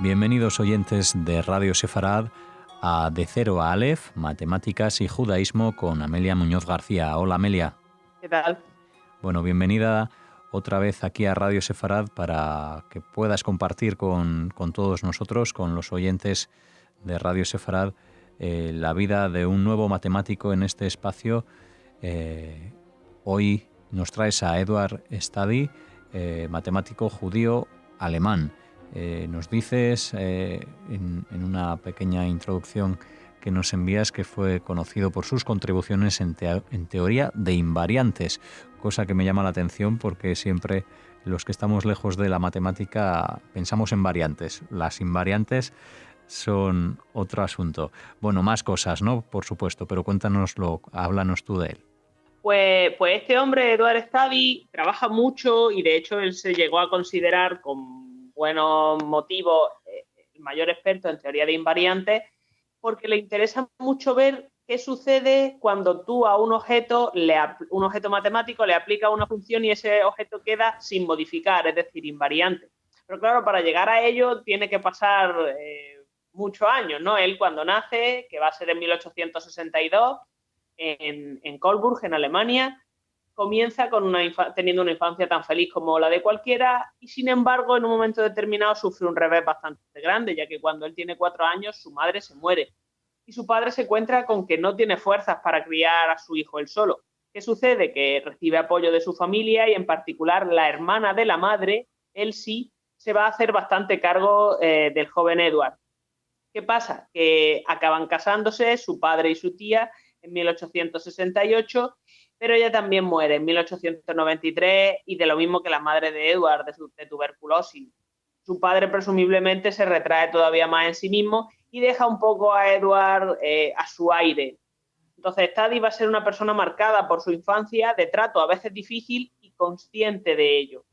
Bienvenidos oyentes de Radio Sefarad a De Cero a Aleph, Matemáticas y Judaísmo con Amelia Muñoz García. Hola Amelia. ¿Qué tal? Bueno, bienvenida otra vez aquí a Radio Sefarad para que puedas compartir con todos nosotros, con los oyentes de Radio Sefarad, la vida de un nuevo matemático en este espacio. Hoy nos traes a Eduard Stady, matemático judío alemán. Nos dices en una pequeña introducción que nos envías que fue conocido por sus contribuciones en teoría de invariantes, cosa que me llama la atención porque siempre los que estamos lejos de la matemática pensamos en variantes. Las invariantes son otro asunto. Bueno, más cosas, ¿no? Por supuesto, pero cuéntanoslo, háblanos tú de él. Pues este hombre, Eduard Stady, trabaja mucho y de hecho él se llegó a considerar con buenos motivos el mayor experto en teoría de invariantes, porque le interesa mucho ver qué sucede cuando tú a un objeto matemático le aplicas una función y ese objeto queda sin modificar, es decir, invariante. Pero claro, para llegar a ello tiene que pasar muchos años, ¿no? Él cuando nace, que va a ser en 1862, en Coburg, en Alemania, comienza con teniendo una infancia tan feliz como la de cualquiera y, sin embargo, en un momento determinado sufre un revés bastante grande, ya que cuando él tiene 4 años su madre se muere y su padre se encuentra con que no tiene fuerzas para criar a su hijo él solo. ¿Qué sucede? Que recibe apoyo de su familia y, en particular, la hermana de la madre, Elsie, se va a hacer bastante cargo del joven Edward. ¿Qué pasa? Que acaban casándose su padre y su tía en 1868, pero ella también muere en 1893 y de lo mismo que la madre de Edward, de tuberculosis. Su padre presumiblemente se retrae todavía más en sí mismo y deja un poco a Edward a su aire. Entonces Stady va a ser una persona marcada por su infancia, de trato a veces difícil y consciente de ello.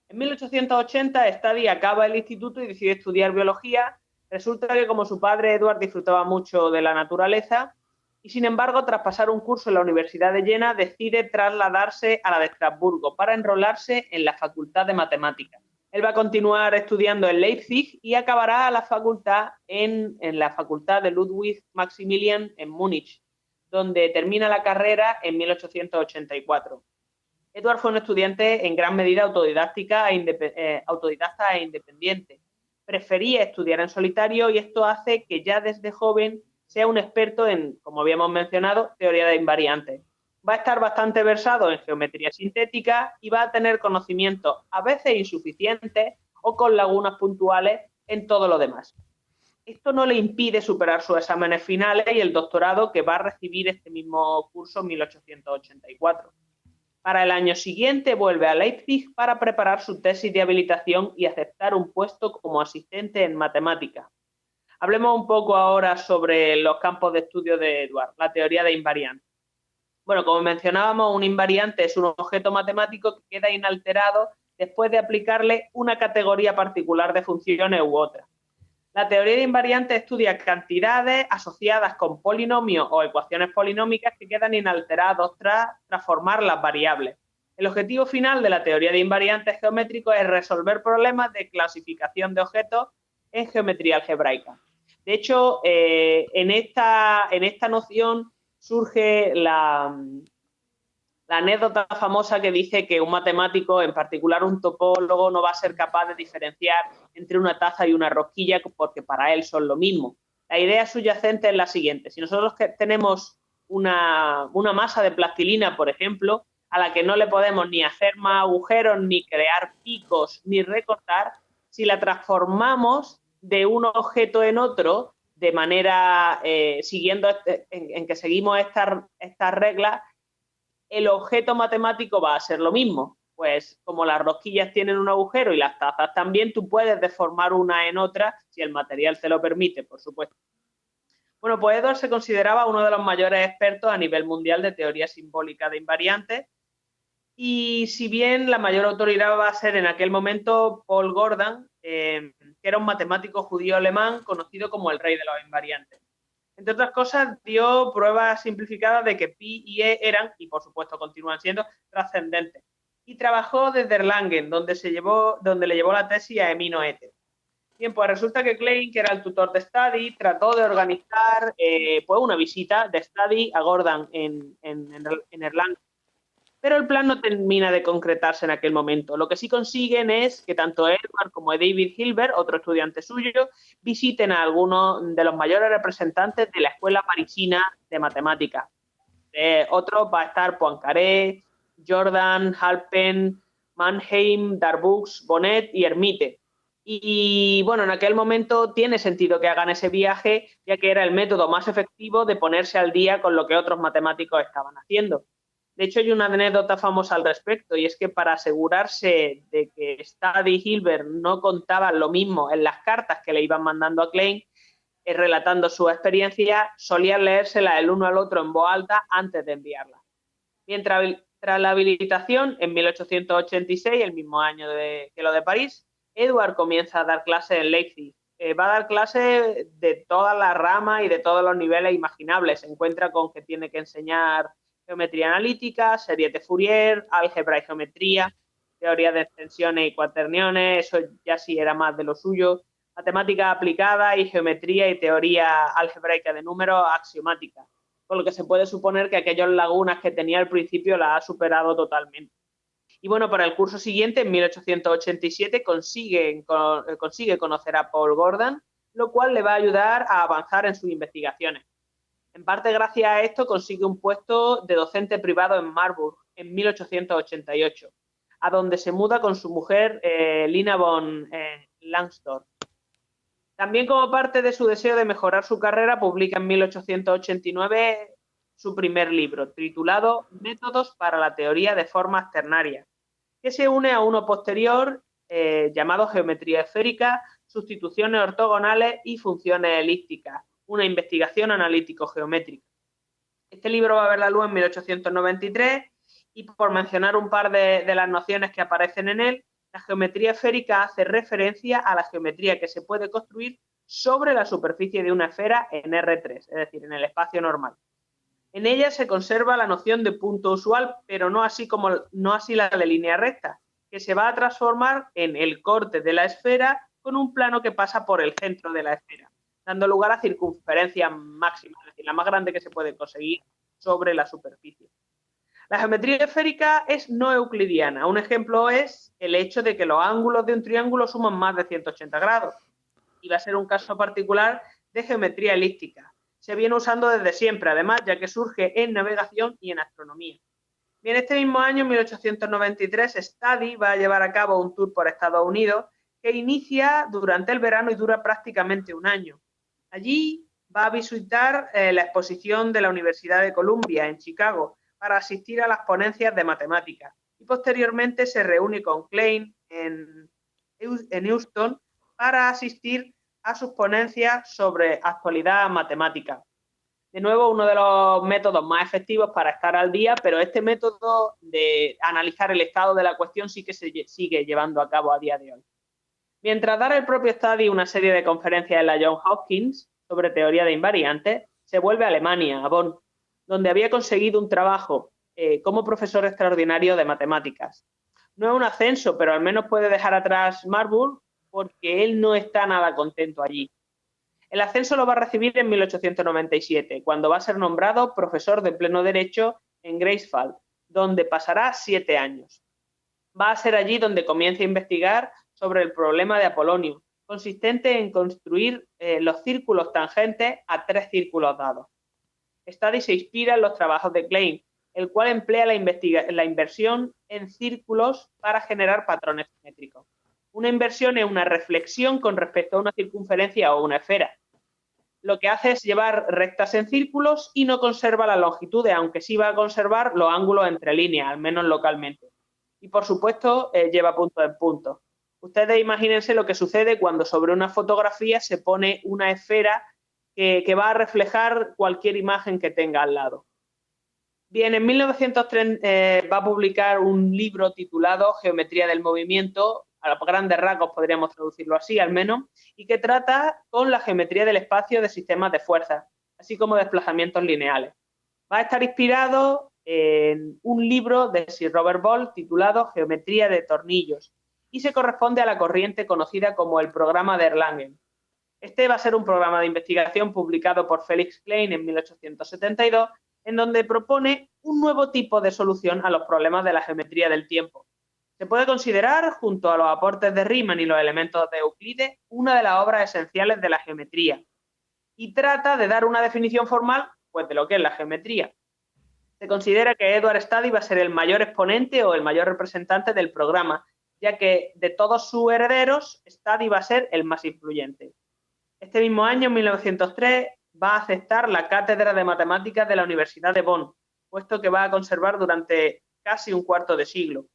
En 1880 Stady acaba el instituto y decide estudiar biología. Resulta que, como su padre Edward disfrutaba mucho de la naturaleza, y sin embargo, tras pasar un curso en la Universidad de Jena, decide trasladarse a la de Estrasburgo para enrolarse en la Facultad de Matemáticas. Él va a continuar estudiando en Leipzig y acabará la facultad en la Facultad de Ludwig Maximilian en Múnich, donde termina la carrera en 1884. Edward fue un estudiante en gran medida autodidacta e independiente. Prefería estudiar en solitario y esto hace que ya desde joven sea un experto en, como habíamos mencionado, teoría de invariantes. Va a estar bastante versado en geometría sintética y va a tener conocimientos a veces insuficientes o con lagunas puntuales en todo lo demás. Esto no le impide superar sus exámenes finales y el doctorado que va a recibir este mismo curso en 1884. Para el año siguiente vuelve a Leipzig para preparar su tesis de habilitación y aceptar un puesto como asistente en matemática. Hablemos un poco ahora sobre los campos de estudio de Edward, la teoría de invariantes. Bueno, como mencionábamos, un invariante es un objeto matemático que queda inalterado después de aplicarle una categoría particular de funciones u otra. La teoría de invariantes estudia cantidades asociadas con polinomios o ecuaciones polinómicas que quedan inalterados tras transformar las variables. El objetivo final de la teoría de invariantes geométricos es resolver problemas de clasificación de objetos en geometría algebraica. De hecho, en esta noción surge la anécdota famosa que dice que un matemático, en particular un topólogo, no va a ser capaz de diferenciar entre una taza y una rosquilla porque para él son lo mismo. La idea subyacente es la siguiente: si nosotros tenemos una masa de plastilina, por ejemplo, a la que no le podemos ni hacer más agujeros, ni crear picos, ni recortar, si la transformamos de un objeto en otro, de manera siguiendo en que seguimos estas reglas, el objeto matemático va a ser lo mismo. Pues como las rosquillas tienen un agujero y las tazas también, tú puedes deformar una en otra si el material te lo permite, por supuesto. Bueno, pues Edward se consideraba uno de los mayores expertos a nivel mundial de teoría simbólica de invariantes. Y si bien la mayor autoridad va a ser en aquel momento Paul Gordon, que era un matemático judío alemán conocido como el rey de los invariantes. Entre otras cosas, dio pruebas simplificadas de que pi y e eran, y por supuesto continúan siendo, trascendentes. Y trabajó desde Erlangen, donde le llevó la tesis a Emmy Noether. Bien, pues resulta que Klein, que era el tutor de Study, trató de organizar pues una visita de Study a Gordon en Erlangen. Pero el plan no termina de concretarse en aquel momento. Lo que sí consiguen es que tanto Edward como David Hilbert, otro estudiante suyo, visiten a algunos de los mayores representantes de la escuela parisina de matemáticas. Otros va a estar Poincaré, Jordan, Halpen, Mannheim, Darboux, Bonnet y Hermite. Y bueno, en aquel momento tiene sentido que hagan ese viaje, ya que era el método más efectivo de ponerse al día con lo que otros matemáticos estaban haciendo. De hecho, hay una anécdota famosa al respecto, y es que para asegurarse de que Study y Hilbert no contaban lo mismo en las cartas que le iban mandando a Klein, relatando su experiencia, solían leérsela el uno al otro en voz alta antes de enviarla. Mientras tras la habilitación, en 1886, el mismo año que lo de París, Edward comienza a dar clases en Leipzig. Va a dar clases de todas las ramas y de todos los niveles imaginables. Se encuentra con que tiene que enseñar geometría analítica, series de Fourier, álgebra y geometría, teoría de extensiones y cuaterniones, eso ya sí era más de lo suyo, matemática aplicada y geometría y teoría algebraica de números axiomática, con lo que se puede suponer que aquellas lagunas que tenía al principio las ha superado totalmente. Y bueno, para el curso siguiente, en 1887, consigue conocer a Paul Gordon, lo cual le va a ayudar a avanzar en sus investigaciones. En parte gracias a esto consigue un puesto de docente privado en Marburg en 1888, a donde se muda con su mujer Lina von Langsdorff. También como parte de su deseo de mejorar su carrera, publica en 1889 su primer libro, titulado Métodos para la teoría de formas ternarias, que se une a uno posterior llamado Geometría esférica, sustituciones ortogonales y funciones elípticas, una investigación analítico-geométrica. Este libro va a ver la luz en 1893 y, por mencionar un par de las nociones que aparecen en él, la geometría esférica hace referencia a la geometría que se puede construir sobre la superficie de una esfera en R3, es decir, en el espacio normal. En ella se conserva la noción de punto usual, pero no así la de línea recta, que se va a transformar en el corte de la esfera con un plano que pasa por el centro de la esfera, dando lugar a circunferencias máximas, es decir, la más grande que se puede conseguir sobre la superficie. La geometría esférica es no euclidiana. Un ejemplo es el hecho de que los ángulos de un triángulo suman más de 180 grados. Y va a ser un caso particular de geometría elíptica. Se viene usando desde siempre, además, ya que surge en navegación y en astronomía. Bien, este mismo año, en 1893, Study va a llevar a cabo un tour por Estados Unidos que inicia durante el verano y dura prácticamente un año. Allí va a visitar la exposición de la Universidad de Columbia en Chicago para asistir a las ponencias de matemáticas y posteriormente se reúne con Klein en Houston para asistir a sus ponencias sobre actualidad matemática. De nuevo, uno de los métodos más efectivos para estar al día, pero este método de analizar el estado de la cuestión sí que se sigue llevando a cabo a día de hoy. Mientras dar el propio Study una serie de conferencias en la Johns Hopkins sobre teoría de invariantes, se vuelve a Alemania, a Bonn, donde había conseguido un trabajo como profesor extraordinario de matemáticas. No es un ascenso, pero al menos puede dejar atrás Marburg porque él no está nada contento allí. El ascenso lo va a recibir en 1897, cuando va a ser nombrado profesor de pleno derecho en Greifswald, donde pasará 7 años. Va a ser allí donde comienza a investigar sobre el problema de Apolonio, consistente en construir los círculos tangentes a 3 círculos dados. Study se inspira en los trabajos de Klein, el cual emplea la inversión en círculos para generar patrones simétricos. Una inversión es una reflexión con respecto a una circunferencia o una esfera. Lo que hace es llevar rectas en círculos y no conserva las longitudes, aunque sí va a conservar los ángulos entre líneas, al menos localmente. Y por supuesto, lleva punto en punto. Ustedes imagínense lo que sucede cuando sobre una fotografía se pone una esfera que va a reflejar cualquier imagen que tenga al lado. Bien, en 1903 va a publicar un libro titulado Geometría del movimiento, a grandes rasgos podríamos traducirlo así al menos, y que trata con la geometría del espacio de sistemas de fuerzas, así como desplazamientos lineales. Va a estar inspirado en un libro de Sir Robert Ball titulado Geometría de tornillos, y se corresponde a la corriente conocida como el programa de Erlangen. Este va a ser un programa de investigación publicado por Felix Klein en 1872, en donde propone un nuevo tipo de solución a los problemas de la geometría del tiempo. Se puede considerar, junto a los aportes de Riemann y los elementos de Euclides, una de las obras esenciales de la geometría, y trata de dar una definición formal pues, de lo que es la geometría. Se considera que Edward Study va a ser el mayor exponente o el mayor representante del programa, ya que de todos sus herederos, Study va a ser el más influyente. Este mismo año, en 1903, va a aceptar la cátedra de matemáticas de la Universidad de Bonn, puesto que va a conservar durante casi un cuarto de siglo.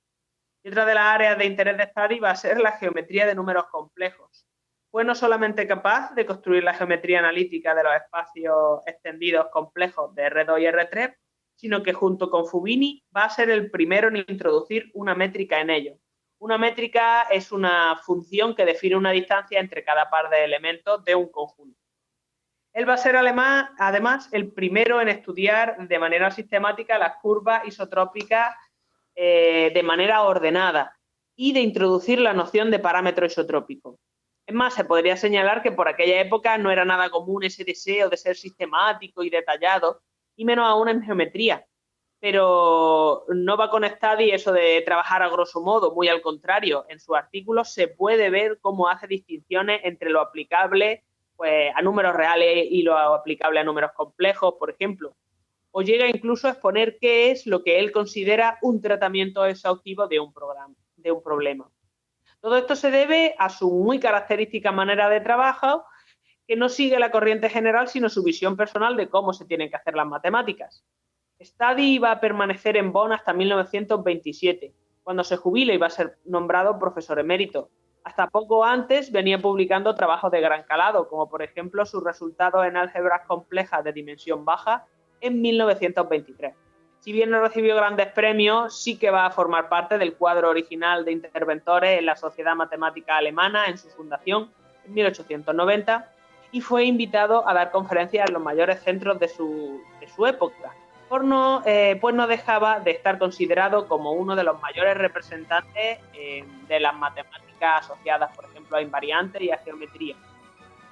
Y otra de las áreas de interés de Study va a ser la geometría de números complejos. Fue no solamente capaz de construir la geometría analítica de los espacios extendidos complejos de R2 y R3, sino que junto con Fubini va a ser el primero en introducir una métrica en ellos. Una métrica es una función que define una distancia entre cada par de elementos de un conjunto. Él va a ser además el primero en estudiar de manera sistemática las curvas isotrópicas de manera ordenada y de introducir la noción de parámetro isotrópico. Es más, se podría señalar que por aquella época no era nada común ese deseo de ser sistemático y detallado, y menos aún en geometría. Pero no va con Study eso de trabajar a grosso modo, muy al contrario. En sus artículos se puede ver cómo hace distinciones entre lo aplicable pues, a números reales y lo aplicable a números complejos, por ejemplo. O llega incluso a exponer qué es lo que él considera un tratamiento exhaustivo de un problema. Todo esto se debe a su muy característica manera de trabajo, que no sigue la corriente general, sino su visión personal de cómo se tienen que hacer las matemáticas. Study va a permanecer en Bonn hasta 1927, cuando se jubila y va a ser nombrado profesor emérito. Hasta poco antes venía publicando trabajos de gran calado, como por ejemplo sus resultados en álgebras complejas de dimensión baja en 1923. Si bien no recibió grandes premios, sí que va a formar parte del cuadro original de interventores en la Sociedad Matemática Alemana en su fundación en 1890 y fue invitado a dar conferencias en los mayores centros de su época, pues no dejaba de estar considerado como uno de los mayores representantes de las matemáticas asociadas, por ejemplo, a invariantes y a geometría.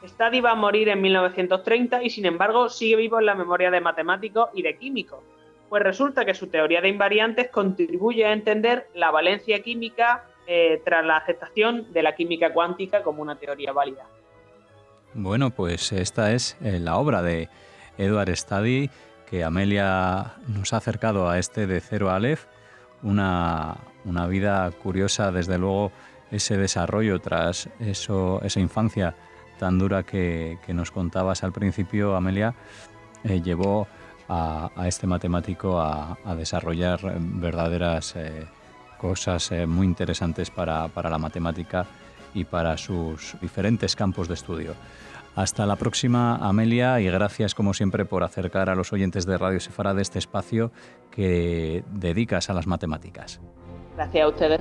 Study va a morir en 1930 y, sin embargo, sigue vivo en la memoria de matemáticos y de químicos, pues resulta que su teoría de invariantes contribuye a entender la valencia química tras la aceptación de la química cuántica como una teoría válida. Bueno, pues esta es la obra de Edward Study, que Amelia nos ha acercado a este de Cero a Aleph, una vida curiosa, desde luego, ese desarrollo tras esa infancia tan dura que nos contabas al principio, Amelia, llevó a este matemático a desarrollar verdaderas cosas muy interesantes para la matemática y para sus diferentes campos de estudio. Hasta la próxima, Amelia, y gracias como siempre por acercar a los oyentes de Radio Sefarad este espacio que dedicas a las matemáticas. Gracias a ustedes.